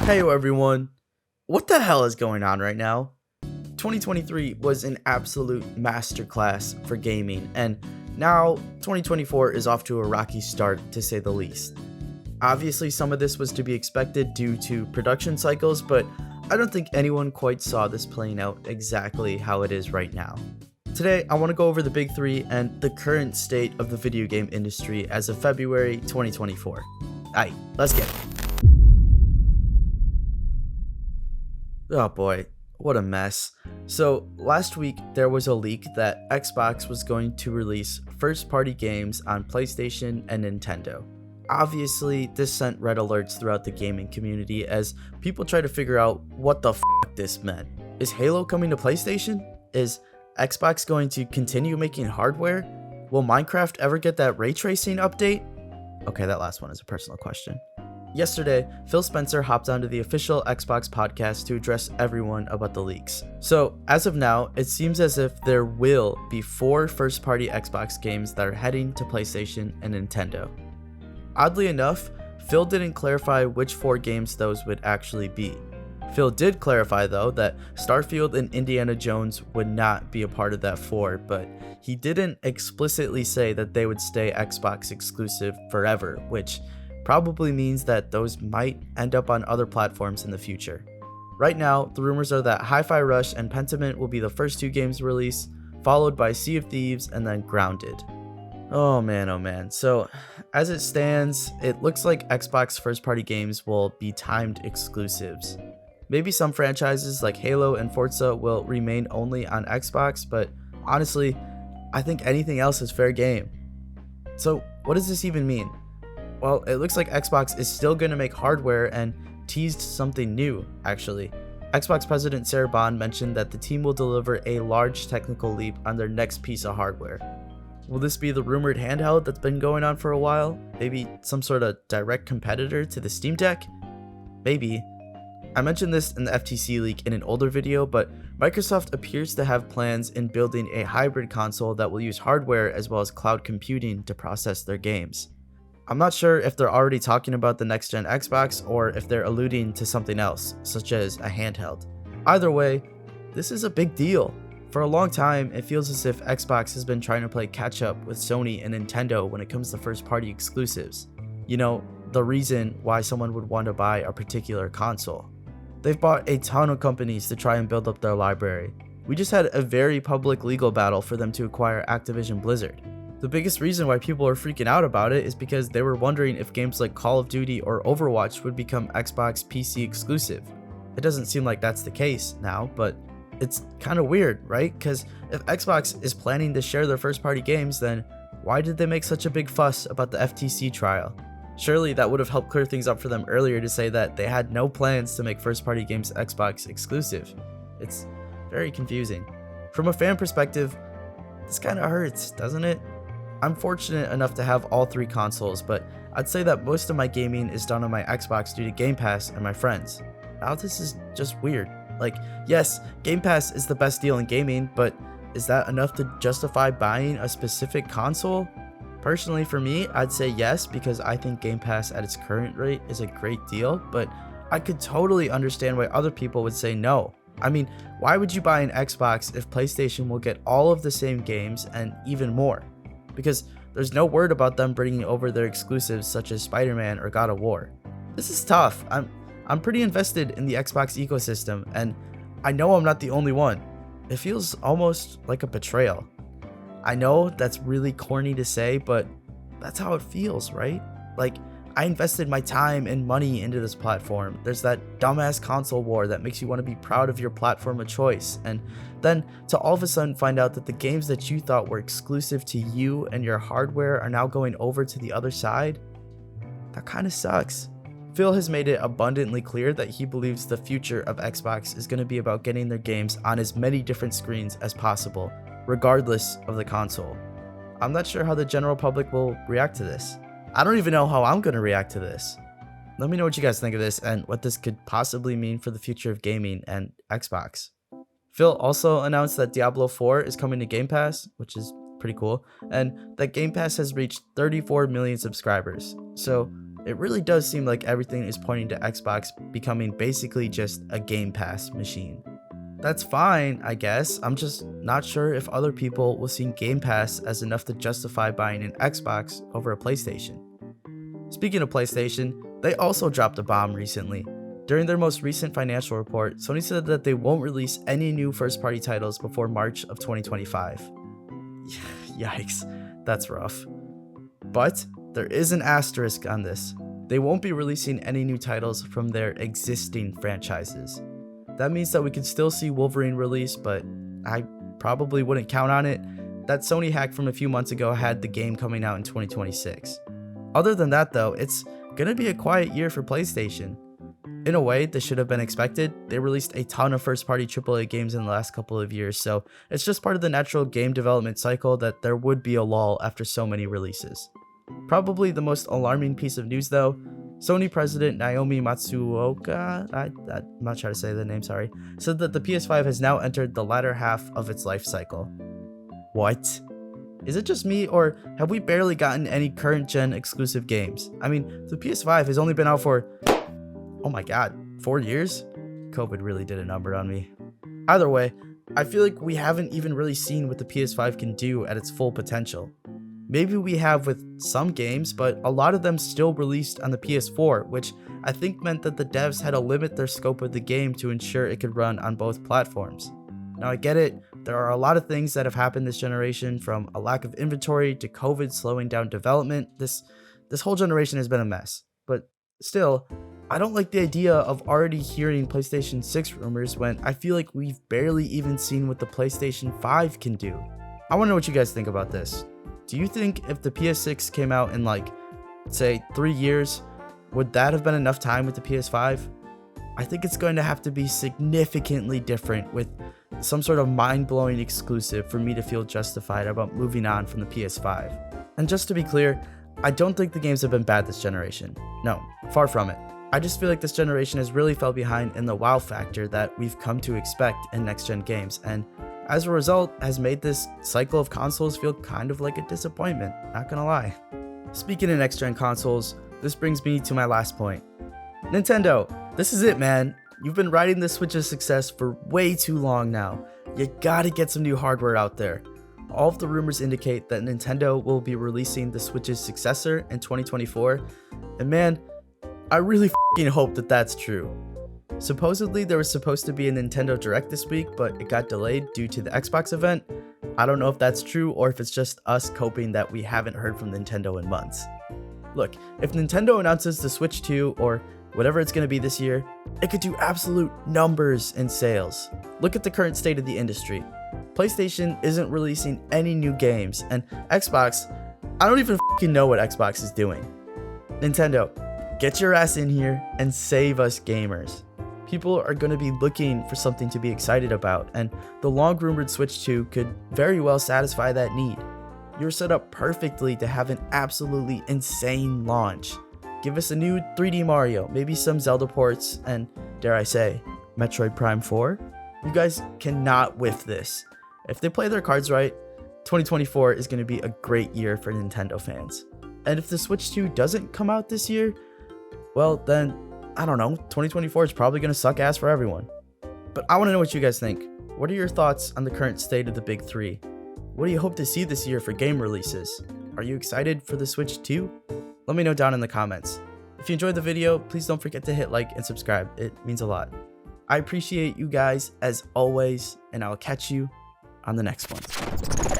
Hey everyone, what the hell is going on right now? 2023 was an absolute masterclass for gaming, and now 2024 is off to a rocky start to say the least. Obviously, some of this was to be expected due to production cycles, but I don't think anyone quite saw this playing out exactly how it is right now. Today, I want to go over the big three and the current state of the video game industry as of February 2024. Aight, let's get it. Oh boy, what a mess. So last week there was a leak that Xbox was going to release first-party games on PlayStation and Nintendo. Obviously, this sent red alerts throughout the gaming community as people try to figure out what the f this meant. Is Halo coming to PlayStation? Is Xbox going to continue making hardware? Will Minecraft ever get that ray tracing update? Okay, that last one is a personal question. Yesterday, Phil Spencer hopped onto the official Xbox podcast to address everyone about the leaks. So, as of now, it seems as if there will be 4 first-party Xbox games that are heading to PlayStation and Nintendo. Oddly enough, Phil didn't clarify which 4 games those would actually be. Phil did clarify though that Starfield and Indiana Jones would not be a part of that 4, but he didn't explicitly say that they would stay Xbox exclusive forever, which probably means that those might end up on other platforms in the future. Right now, the rumors are that Hi-Fi Rush and Pentiment will be the first 2 games released, followed by Sea of Thieves and then Grounded. Oh man. So, as it stands, it looks like Xbox first-party games will be timed exclusives. Maybe some franchises like Halo and Forza will remain only on Xbox, but honestly, I think anything else is fair game. So, what does this even mean? Well, it looks like Xbox is still going to make hardware and teased something new, actually. Xbox President Sarah Bond mentioned that the team will deliver a large technical leap on their next piece of hardware. Will this be the rumored handheld that's been going on for a while? Maybe some sort of direct competitor to the Steam Deck? Maybe. I mentioned this in the FTC leak in an older video, but Microsoft appears to have plans in building a hybrid console that will use hardware as well as cloud computing to process their games. I'm not sure if they're already talking about the next-gen Xbox or if they're alluding to something else, such as a handheld. Either way, this is a big deal. For a long time, it feels as if Xbox has been trying to play catch-up with Sony and Nintendo when it comes to first-party exclusives. You know, the reason why someone would want to buy a particular console. They've bought a ton of companies to try and build up their library. We just had a very public legal battle for them to acquire Activision Blizzard. The biggest reason why people are freaking out about it is because they were wondering if games like Call of Duty or Overwatch would become Xbox PC exclusive. It doesn't seem like that's the case now, but it's kind of weird, right? Because if Xbox is planning to share their first-party games, then why did they make such a big fuss about the FTC trial? Surely that would have helped clear things up for them earlier to say that they had no plans to make first-party games Xbox exclusive. It's very confusing. From a fan perspective, this kind of hurts, doesn't it? I'm fortunate enough to have all 3 consoles, but I'd say that most of my gaming is done on my Xbox due to Game Pass and my friends. Now this is just weird. Like, yes, Game Pass is the best deal in gaming, but is that enough to justify buying a specific console? Personally, for me, I'd say yes, because I think Game Pass at its current rate is a great deal, but I could totally understand why other people would say no. I mean, why would you buy an Xbox if PlayStation will get all of the same games and even more? Because there's no word about them bringing over their exclusives such as Spider-Man or God of War. This is tough. I'm pretty invested in the Xbox ecosystem, and I know I'm not the only one. It feels almost like a betrayal. I know that's really corny to say, but that's how it feels, right? Like, I invested my time and money into this platform. There's that dumbass console war that makes you want to be proud of your platform of choice. And then to all of a sudden find out that the games that you thought were exclusive to you and your hardware are now going over to the other side, that kind of sucks. Phil has made it abundantly clear that he believes the future of Xbox is going to be about getting their games on as many different screens as possible, regardless of the console. I'm not sure how the general public will react to this. I don't even know how I'm going to react to this. Let me know what you guys think of this and what this could possibly mean for the future of gaming and Xbox. Phil also announced that Diablo 4 is coming to Game Pass, which is pretty cool, and that Game Pass has reached 34 million subscribers. So it really does seem like everything is pointing to Xbox becoming basically just a Game Pass machine. That's fine, I guess. I'm just not sure if other people will see Game Pass as enough to justify buying an Xbox over a PlayStation. Speaking of PlayStation, they also dropped a bomb recently. During their most recent financial report, Sony said that they won't release any new first-party titles before March of 2025. Yikes, that's rough. But there is an asterisk on this. They won't be releasing any new titles from their existing franchises. That means that we could still see Wolverine release, but I probably wouldn't count on it. That Sony hack from a few months ago had the game coming out in 2026. Other than that though, it's gonna be a quiet year for PlayStation. In a way, this should have been expected. They released a ton of first-party AAA games in the last couple of years, so it's just part of the natural game development cycle that there would be a lull after so many releases. Probably the most alarming piece of news though, Sony president Naomi Matsuoka, I'm not trying to say the name, sorry, said that the PS5 has now entered the latter half of its life cycle. What? Is it just me, or have we barely gotten any current gen exclusive games? I mean, the PS5 has only been out for, oh my god, 4 years? COVID really did a number on me. Either way, I feel like we haven't even really seen what the PS5 can do at its full potential. Maybe we have with some games, but a lot of them still released on the PS4, which I think meant that the devs had to limit their scope of the game to ensure it could run on both platforms. Now I get it, there are a lot of things that have happened this generation, from a lack of inventory to COVID slowing down development. This whole generation has been a mess, but still, I don't like the idea of already hearing PlayStation 6 rumors when I feel like we've barely even seen what the PlayStation 5 can do. I want to know what you guys think about this. Do you think if the PS6 came out in say 3 years, would that have been enough time with the PS5? I think it's going to have to be significantly different with some sort of mind-blowing exclusive for me to feel justified about moving on from the PS5. And just to be clear, I don't think the games have been bad this generation. No, far from it. I just feel like this generation has really fell behind in the wow factor that we've come to expect in next-gen games, and as a result has made this cycle of consoles feel kind of like a disappointment, not gonna lie. Speaking of next-gen consoles, this brings me to my last point. Nintendo, this is it, man. You've been riding this Switch's success for way too long now. You gotta get some new hardware out there. All of the rumors indicate that Nintendo will be releasing the Switch's successor in 2024, and man, I really f***ing hope that that's true. Supposedly there was supposed to be a Nintendo Direct this week, but it got delayed due to the Xbox event. I don't know if that's true or if it's just us coping that we haven't heard from Nintendo in months. Look, if Nintendo announces the Switch 2 or whatever it's going to be this year, it could do absolute numbers in sales. Look at the current state of the industry. PlayStation isn't releasing any new games, and Xbox, I don't even f***ing know what Xbox is doing. Nintendo, get your ass in here and save us gamers. People are going to be looking for something to be excited about, and the long-rumored Switch 2 could very well satisfy that need. You're set up perfectly to have an absolutely insane launch. Give us a new 3D Mario, maybe some Zelda ports, and dare I say, Metroid Prime 4? You guys cannot whiff this. If they play their cards right, 2024 is going to be a great year for Nintendo fans. And if the Switch 2 doesn't come out this year, well then, I don't know, 2024 is probably going to suck ass for everyone. But I want to know what you guys think. What are your thoughts on the current state of the big three? What do you hope to see this year for game releases? Are you excited for the Switch 2? Let me know down in the comments. If you enjoyed the video, please don't forget to hit like and subscribe. It means a lot. I appreciate you guys as always, and I'll catch you on the next one.